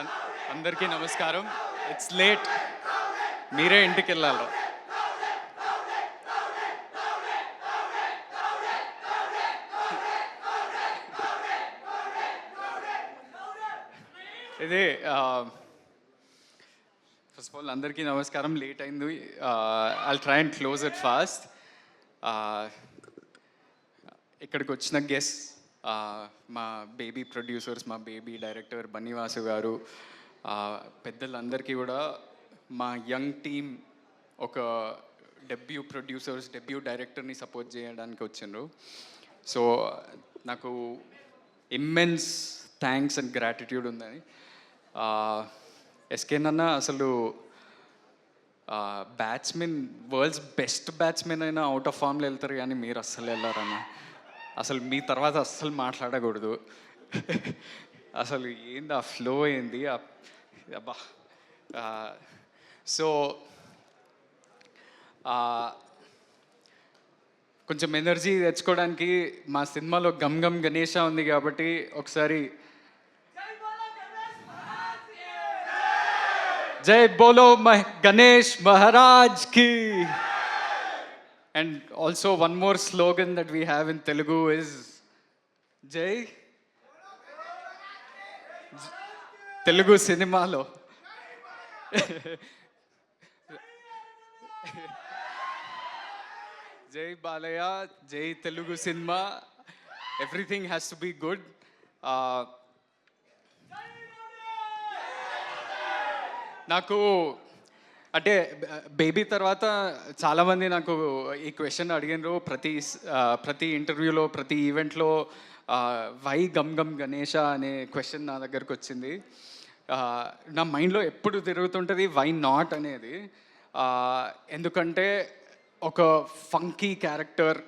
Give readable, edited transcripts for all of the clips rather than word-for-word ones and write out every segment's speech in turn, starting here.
అన్- అందరికీ నమస్కారం. It's late, మీరే ఇంటికి వెళ్ళాలి. ఇదే ఫస్ట్ ఆఫ్ ఆల్ అందరికీ నమస్కారం. లేట్ అయింది. I try and close it fast. ఇక్కడికి వచ్చిన గెస్ట్, మా బేబీ ప్రొడ్యూసర్స్, మా బేబీ డైరెక్టర్ బన్నీవాసు గారు, పెద్దలందరికీ కూడా మా యంగ్ టీమ్ ఒక డెబ్యూ ప్రొడ్యూసర్స్, డెబ్యూ డైరెక్టర్ని సపోర్ట్ చేయడానికి వచ్చిండ్రు. సో నాకు ఇమ్మెన్స్ థ్యాంక్స్ అండ్ గ్రాటిట్యూడ్ ఉందని. ఎస్కేన్ అన్న అసలు బ్యాట్స్మెన్, వరల్డ్స్ బెస్ట్ బ్యాట్స్మెన్ అయినా అవుట్ ఆఫ్ ఫామ్లో వెళ్తారు, కానీ మీరు అస్సలు వెళ్ళారన్న. అసలు మీ తర్వాత అస్సలు మాట్లాడకూడదు. అసలు ఏంది ఆ ఫ్లో, ఏంది అబ్బా. సో కొంచెం ఎనర్జీ తెచ్చుకోవడానికి మా సినిమాలో గమ్ గమ్ గణేష ఉంది కాబట్టి ఒకసారి జై బోలో గణేష్ మహారాజ్ కి. And also one more slogan that we have in Telugu is జై తెలుగు సినిమాలో జై బాలయ్య, జై Telugu cinema, everything has to be good. నాకు అంటే బేబీ తర్వాత చాలామంది నాకు ఈ క్వశ్చన్ అడిగినారు. ప్రతి ఇంటర్వ్యూలో, ప్రతి ఈవెంట్లో వై గమ్ గమ్ గణేష అనే క్వశ్చన్ నా దగ్గరకు వచ్చింది. నా మైండ్లో ఎప్పుడు తిరుగుతుంటుంది వై నాట్ అనేది. ఎందుకంటే ఒక ఫంకీ క్యారెక్టర్,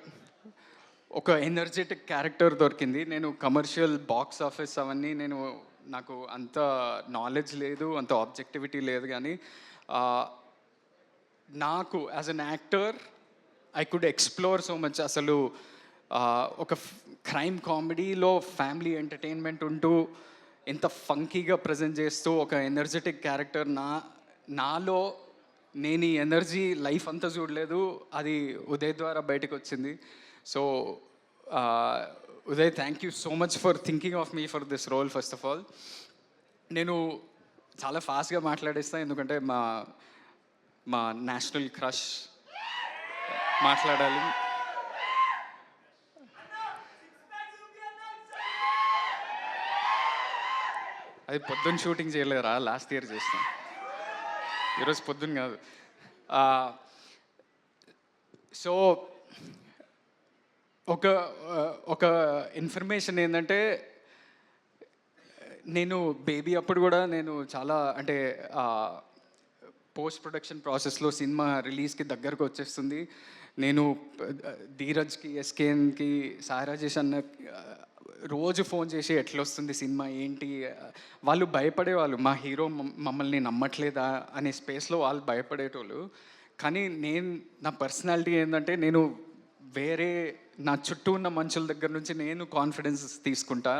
ఒక ఎనర్జెటిక్ క్యారెక్టర్ దొరికింది. నేను కమర్షియల్ బాక్స్ ఆఫీస్ అవన్నీ నాకు అంత నాలెడ్జ్ లేదు, అంత ఆబ్జెక్టివిటీ లేదు, కానీ నాకు as an actor I could explore so much. అసలు ఒక క్రైమ్ కామెడీలో ఫ్యామిలీ ఎంటర్టైన్మెంట్ ఉంటూ ఎంత ఫంకీగా ప్రజెంట్ చేస్తూ ఒక ఎనర్జెటిక్ క్యారెక్టర్ నాలో నేను ఈ ఎనర్జీ లైఫ్ అంతా చూడలేదు, అది ఉదయ్ ద్వారా బయటకు వచ్చింది. So Uday, thank you so much for thinking of me for this role. First of all నేను చాలా ఫాస్ట్గా మాట్లాడేస్తాను, ఎందుకంటే మా నేషనల్ క్రష్ మాట్లాడాలి. అది పొద్దున్న షూటింగ్ చేయలేరా, లాస్ట్ ఇయర్ చేస్తాం, ఈరోజు పొద్దున్న కాదు. సో ఒక ఇన్ఫర్మేషన్ ఏంటంటే, నేను బేబీ అప్పుడు కూడా నేను చాలా అంటే పోస్ట్ ప్రొడక్షన్ ప్రాసెస్లో సినిమా రిలీజ్కి దగ్గరకు వచ్చేస్తుంది. నేను ధీరజ్కి, ఎస్కేన్కి, సాయిరాజేష్ అన్న రోజు ఫోన్ చేసి ఎట్లా వస్తుంది సినిమా ఏంటి, వాళ్ళు భయపడేవాళ్ళు. మా హీరో మమ్మల్ని నమ్మట్లేదా అనే స్పేస్లో వాళ్ళు భయపడేటోళ్ళు. కానీ నా పర్సనాలిటీ ఏంటంటే, నేను వేరే నా చుట్టూ ఉన్న మనుషుల దగ్గర నుంచి నేను కాన్ఫిడెన్స్ తీసుకుంటా,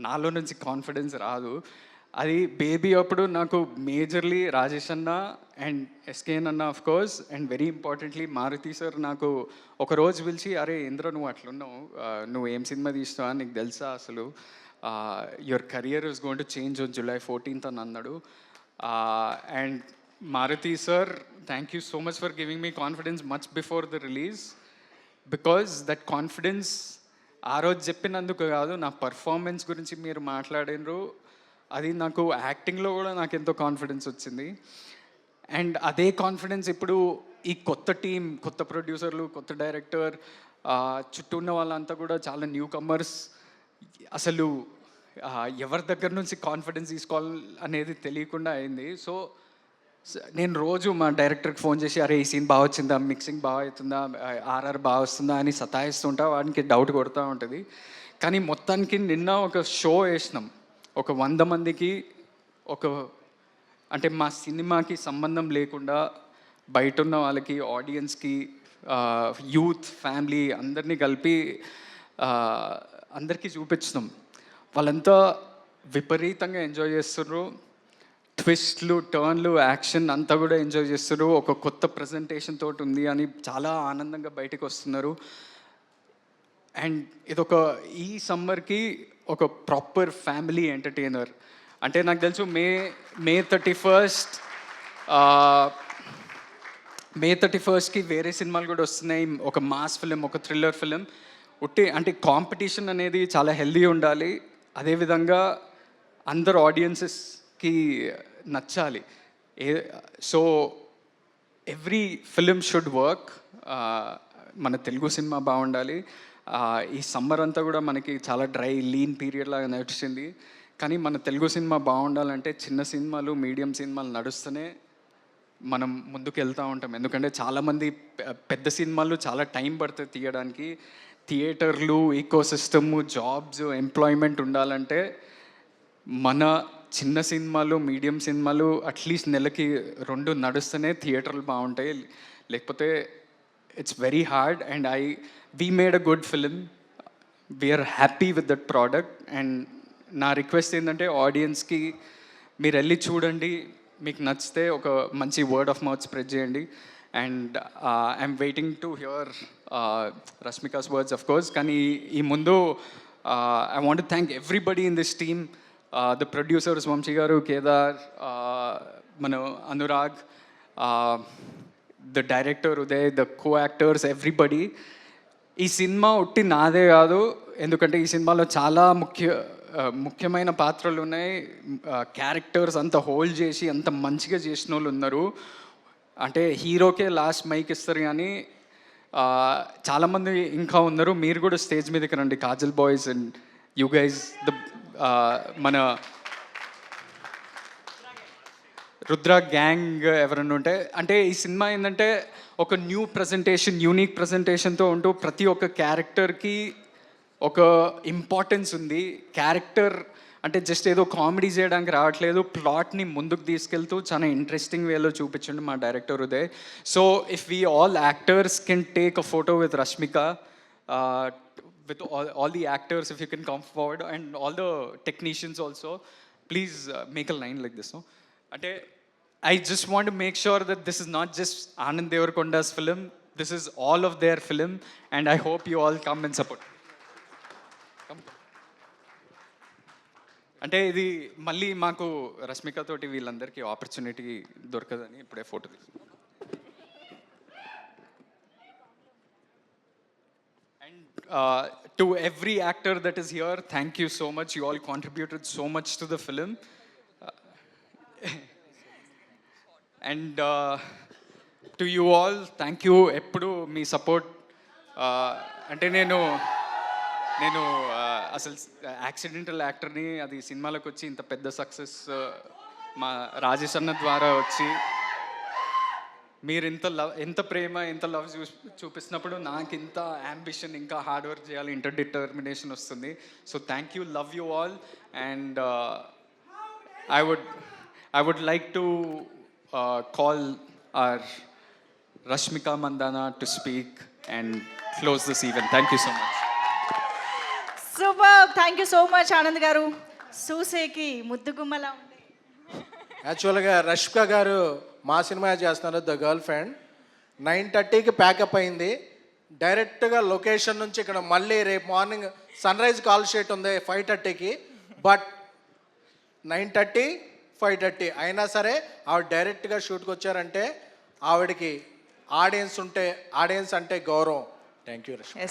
నాలో నుంచి కాన్ఫిడెన్స్ రాదు. అది బేబీ అప్పుడు నాకు మేజర్లీ రాజేష్ అన్న అండ్ ఎస్కేఎన్ అన్న of course, and very importantly Maruthi sir నాకు ఒక రోజు పిలిచి, అరే ఇంద్ర నువ్వు అట్లున్నావు, నువ్వు ఏం సినిమా తీస్తావా, నీకు తెలుసా అసలు your career is going to change on July 14th అని అన్నాడు. And Maruthi sir, thank you so much for giving me confidence much before the release, because that confidence ఆ రోజు చెప్పినందుకు కాదు, నా పర్ఫార్మెన్స్ గురించి మీరు మాట్లాడినరు, అది నాకు యాక్టింగ్లో కూడా నాకు ఎంతో కాన్ఫిడెన్స్ వచ్చింది. అండ్ అదే కాన్ఫిడెన్స్ ఇప్పుడు ఈ కొత్త టీం, కొత్త ప్రొడ్యూసర్లు, కొత్త డైరెక్టర్, చుట్టూ ఉన్న వాళ్ళంతా కూడా చాలా న్యూ కమర్స్, అసలు ఎవరి దగ్గర నుంచి కాన్ఫిడెన్స్ తీసుకోవాలి అనేది తెలియకుండా అయింది. సో నేను రోజు మా డైరెక్టర్కి ఫోన్ చేసి, అరే ఈ సీన్ బాగా వచ్చిందా, మిక్సింగ్ బాగా అవుతుందా, ఆర్ఆర్ బాగా వస్తుందా అని సతాయిస్తుంటా, వాడికి డౌట్ కొడుతూ ఉంటుంది. కానీ మొత్తానికి నిన్న ఒక షో వేసినాం, ఒక 100 మందికి, అంటే మా సినిమాకి సంబంధం లేకుండా బయట ఉన్న వాళ్ళకి, ఆడియన్స్కి, యూత్, ఫ్యామిలీ అందరినీ కలిపి అందరికీ చూపించినాం. వాళ్ళంతా విపరీతంగా ఎంజాయ్ చేస్తున్నారు. ట్విస్ట్లు, టర్న్లు, యాక్షన్ అంతా కూడా ఎంజాయ్ చేస్తారు. ఒక కొత్త ప్రజెంటేషన్ తోటి ఉంది అని చాలా ఆనందంగా బయటకు వస్తున్నారు. అండ్ ఇదొక ఈ సమ్మర్కి ఒక ప్రాపర్ ఫ్యామిలీ ఎంటర్టైనర్. అంటే నాకు తెలుసు మే 31st వేరే సినిమాలు కూడా వస్తున్నాయి. ఒక మాస్ ఫిలిం, ఒక థ్రిల్లర్ ఫిలిం. అంటే కాంపిటీషన్ అనేది చాలా హెల్దీ ఉండాలి. అదేవిధంగా అందరు ఆడియన్సెస్కి నచ్చాలి. So every film should work. మన తెలుగు సినిమా బాగుండాలి. ఈ సమ్మర్ అంతా కూడా మనకి చాలా డ్రై లీన్ పీరియడ్ లాగా నడిచింది. కానీ మన తెలుగు సినిమా బాగుండాలంటే చిన్న సినిమాలు, మీడియం సినిమాలు నడుస్తూనే మనం ముందుకు వెళ్తూ ఉంటాం. ఎందుకంటే చాలామంది పెద్ద సినిమాలు చాలా టైం పడుతుంది తీయడానికి. థియేటర్లు, ఈకోసిస్టమ్, జాబ్స్, ఎంప్లాయ్మెంట్ ఉండాలంటే మన చిన్న సినిమాలు, మీడియం సినిమాలు అట్లీస్ట్ నెలకి 2 నడుస్తూనే థియేటర్లు బాగుంటాయి. లేకపోతే it's very hard. And we made a good film. We are happy with that product. And నా రిక్వెస్ట్ ఏంటంటే ఆడియన్స్కి మీరు వెళ్ళి చూడండి, మీకు నచ్చితే ఒక మంచి వర్డ్ ఆఫ్ మౌత్ స్ప్రెడ్ చేయండి. And I'm waiting to hear Rashmika's words of course. కానీ ఈ ముందు I want to thank everybody in this team. The producers Vamsi గారు, కేదార్, మన Anurag, the director Uday, the co actors, everybody. ఈ సినిమా ఉట్టి నాదే కాదు, ఎందుకంటే ఈ సినిమాలో చాలా ముఖ్యమైన పాత్రలు ఉన్నాయి. క్యారెక్టర్స్ అంత హోల్డ్ చేసి అంత మంచిగా చేసిన వాళ్ళు ఉన్నారు. అంటే హీరోకే లాస్ట్ మైక్ ఇస్తారు, కానీ చాలామంది ఇంకా ఉన్నారు. మీరు కూడా స్టేజ్ మీదకి రండి, Kajal boys and you guys, మన రుద్ర గ్యాంగ్ ఎవరన్నా ఉంటే. అంటే ఈ సినిమా ఏంటంటే ఒక న్యూ ప్రజెంటేషన్, యూనిక్ ప్రజెంటేషన్తో ఉంటూ ప్రతి ఒక్క క్యారెక్టర్కి ఒక ఇంపార్టెన్స్ ఉంది. క్యారెక్టర్ అంటే జస్ట్ ఏదో కామెడీ చేయడానికి రావట్లేదు, ప్లాట్ని ముందుకు తీసుకెళ్తూ చాలా ఇంట్రెస్టింగ్ వేలో చూపించండి మా director Uday. So if we all actors can take a photo with Rashmika, with all the actors, if you can come forward, and all the technicians also, please make a line like this, no? Ante I just want to make sure that this is not just Anand Devarakonda's film, this is all of their film, and I hope you all come and support. అంటే ఇది మళ్ళీ మాకు రష్మిక తోటి వీళ్ళందరికీ opportunity దొరకదని ఇప్పుడే photo తీసుకున్నాం. To every actor that is here, thank you so much. You all contributed so much to the film. And to you all, thank you. Eppudu me support. అంటే నేను అసలు యాక్సిడెంటల్ యాక్టర్ని, అది సినిమాలకు వచ్చి ఇంత పెద్ద సక్సెస్ మా రాజేష్ అన్న ద్వారా వచ్చి మీరు ఎంత ప్రేమ, ఎంత లవ్ చూపిస్తున్నప్పుడు నాకు ఇంత యాంబిషన్, ఇంకా హార్డ్ వర్క్ చేయాలి, ఇంత డిటర్మినేషన్ వస్తుంది. So thank you, love you all. And I would like to call our Rashmika Mandanna to speak and close this event. Thank you so much. Super, thank you so much Anand garu. సూసేకి ముద్దుగుమ్మలా ఉంది. యాక్చువల్గా రష్మిక గారు మా cinema చేస్తున్నారు, the girl friend. 9:30కి pack up అయింది. డైరెక్ట్గా location నుంచి ఇక్కడ మళ్ళీ రేపు morning sun rise call sheet ఉంది 5:30కి. బట్ 9:30, 5:30 అయినా సరే ఆవిడ డైరెక్ట్గా షూట్కి వచ్చారంటే ఆవిడకి ఆడియన్స్ అంటే గౌరవం. Thank you Rashmika.